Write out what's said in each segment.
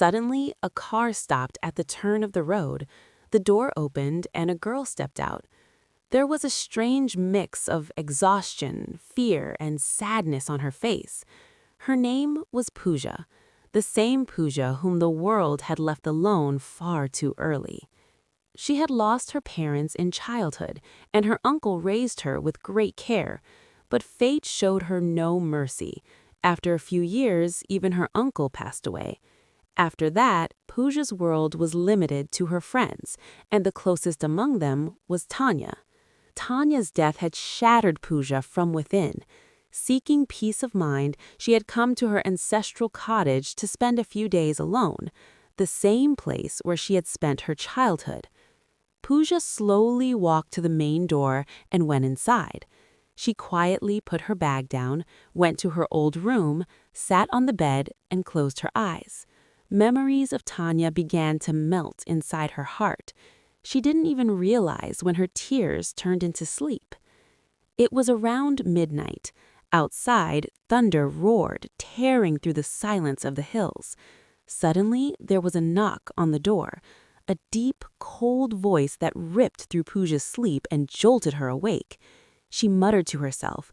Suddenly, a car stopped at the turn of the road. The door opened and a girl stepped out. There was a strange mix of exhaustion, fear, and sadness on her face. Her name was Pooja, the same Pooja whom the world had left alone far too early. She had lost her parents in childhood, and her uncle raised her with great care. But fate showed her no mercy. After a few years, even her uncle passed away. After that, Pooja's world was limited to her friends, and the closest among them was Tanya. Tanya's death had shattered Pooja from within. Seeking peace of mind, she had come to her ancestral cottage to spend a few days alone, the same place where she had spent her childhood. Pooja slowly walked to the main door and went inside. She quietly put her bag down, went to her old room, sat on the bed, and closed her eyes. Memories of Tanya began to melt inside her heart. She didn't even realize when her tears turned into sleep. It was around midnight. Outside, thunder roared, tearing through the silence of the hills. Suddenly, there was a knock on the door. A deep, cold voice that ripped through Pooja's sleep and jolted her awake. She muttered to herself,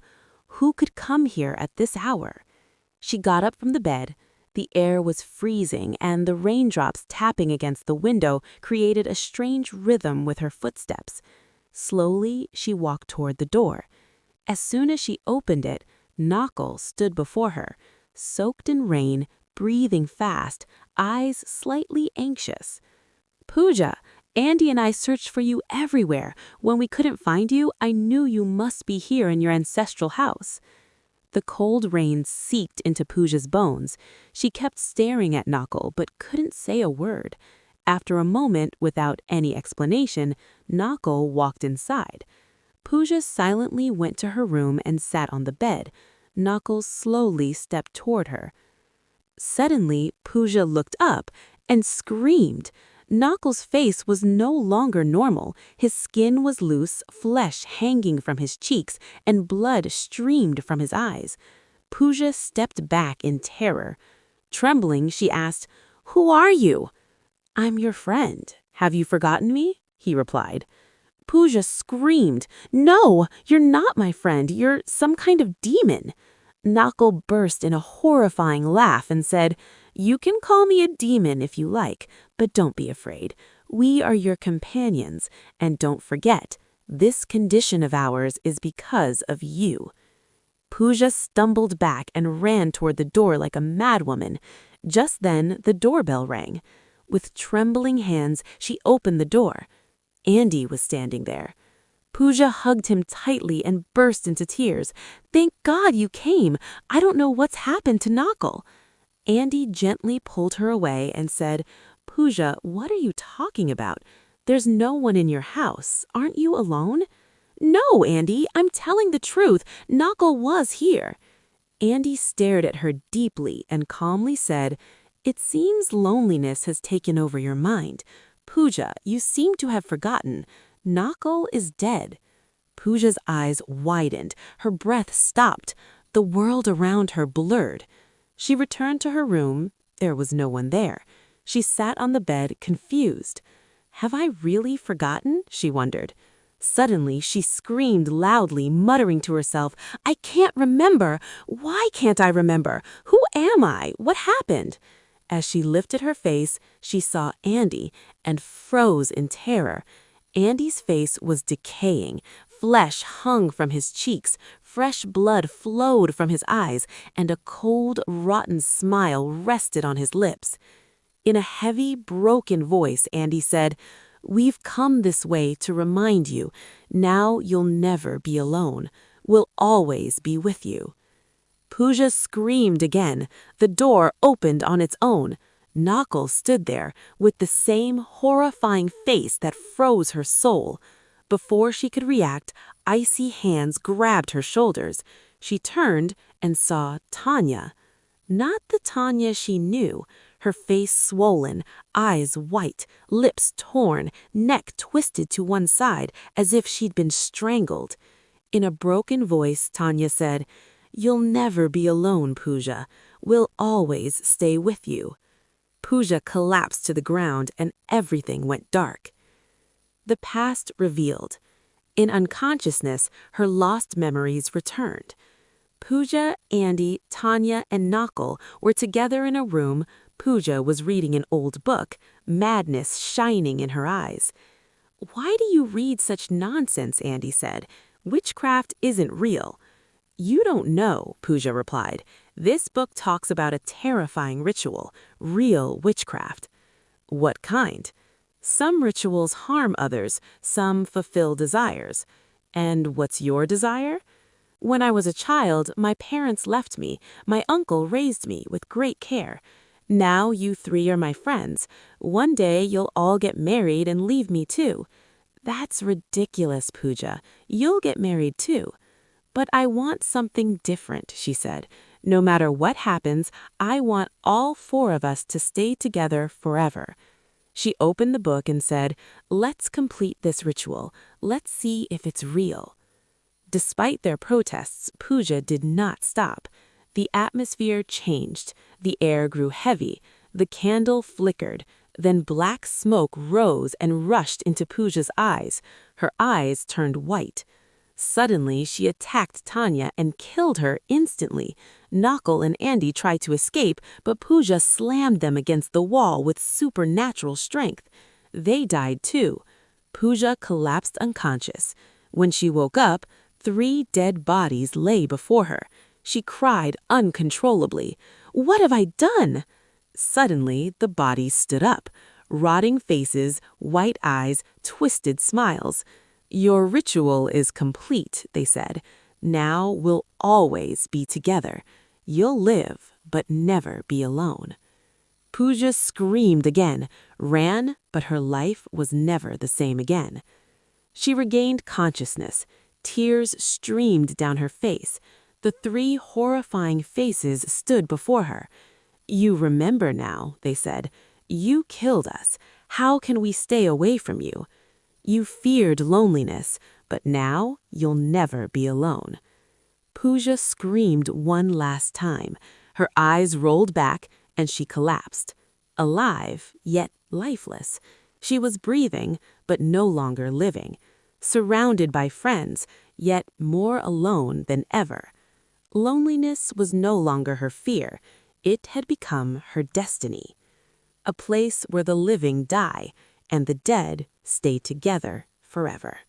"Who could come here at this hour?" She got up from the bed. The air was freezing, and the raindrops tapping against the window created a strange rhythm with her footsteps. Slowly, she walked toward the door. As soon as she opened it, Nakul stood before her, soaked in rain, breathing fast, eyes slightly anxious. "Pooja, Andy and I searched for you everywhere. When we couldn't find you, I knew you must be here in your ancestral house." The cold rain seeped into Pooja's bones. She kept staring at Nakul but couldn't say a word. After a moment, without any explanation, Nakul walked inside. Pooja silently went to her room and sat on the bed. Nakul slowly stepped toward her. Suddenly, Pooja looked up and screamed. Nakul's face was no longer normal. His skin was loose, flesh hanging from his cheeks, and blood streamed from his eyes. Pooja stepped back in terror. Trembling, she asked, "Who are you?" "I'm your friend. Have you forgotten me?" he replied. Pooja screamed, "No, you're not my friend. You're some kind of demon." Nakul burst in a horrifying laugh and said, "You can call me a demon if you like, but don't be afraid. We are your companions, and don't forget, this condition of ours is because of you." Pooja stumbled back and ran toward the door like a madwoman. Just then, the doorbell rang. With trembling hands, she opened the door. Andy was standing there. Pooja hugged him tightly and burst into tears. "Thank God you came. I don't know what's happened to Nakul." Andy gently pulled her away and said, "Pooja, what are you talking about? There's no one in your house. Aren't you alone?" "No, Andy, I'm telling the truth. Nakul was here." Andy stared at her deeply and calmly said, "It seems loneliness has taken over your mind. Pooja, you seem to have forgotten. Nakul is dead." Pooja's eyes widened. Her breath stopped. The world around her blurred. She returned to her room. There was no one there. She sat on the bed, confused. "Have I really forgotten?" she wondered. Suddenly, she screamed loudly, muttering to herself, "I can't remember. Why can't I remember? Who am I? What happened?" As she lifted her face, she saw Andy and froze in terror. Andy's face was decaying. Flesh hung from his cheeks, fresh blood flowed from his eyes, and a cold, rotten smile rested on his lips. In a heavy, broken voice, Andy said, "We've come this way to remind you. Now you'll never be alone. We'll always be with you." Pooja screamed again. The door opened on its own. Nakul stood there with the same horrifying face that froze her soul. Before she could react, icy hands grabbed her shoulders. She turned and saw Tanya. Not the Tanya she knew, her face swollen, eyes white, lips torn, neck twisted to one side as if she'd been strangled. In a broken voice, Tanya said, "You'll never be alone, Pooja. We'll always stay with you." Pooja collapsed to the ground and everything went dark. The past revealed. In unconsciousness, her lost memories returned. Pooja, Andy, Tanya, and Nakul were together in a room. Pooja was reading an old book, madness shining in her eyes. "Why do you read such nonsense?" Andy said. "Witchcraft isn't real." "You don't know," Pooja replied. "This book talks about a terrifying ritual, real witchcraft." "What kind?" "Some rituals harm others, some fulfill desires." "And what's your desire?" "When I was a child, my parents left me. My uncle raised me with great care. Now you three are my friends. One day you'll all get married and leave me too." "That's ridiculous, Pooja. You'll get married too." "But I want something different," she said. "No matter what happens, I want all four of us to stay together forever." She opened the book and said, "Let's complete this ritual. Let's see if it's real." Despite their protests, Pooja did not stop. The atmosphere changed. The air grew heavy. The candle flickered. Then black smoke rose and rushed into Pooja's eyes. Her eyes turned white. Suddenly, she attacked Tanya and killed her instantly. Nakul and Andy tried to escape, but Pooja slammed them against the wall with supernatural strength. They died too. Pooja collapsed unconscious. When she woke up, 3 dead bodies lay before her. She cried uncontrollably. "What have I done?" Suddenly, the bodies stood up. Rotting faces, white eyes, twisted smiles. "Your ritual is complete," they said. "Now we'll always be together. You'll live, but never be alone." Pooja screamed again, ran, but her life was never the same again. She regained consciousness. Tears streamed down her face. The 3 horrifying faces stood before her. "You remember now," they said. "You killed us. How can we stay away from you? You feared loneliness, but now you'll never be alone." Pooja screamed one last time. Her eyes rolled back and she collapsed. Alive, yet lifeless. She was breathing, but no longer living. Surrounded by friends, yet more alone than ever. Loneliness was no longer her fear. It had become her destiny. A place where the living die and the dead stay together forever.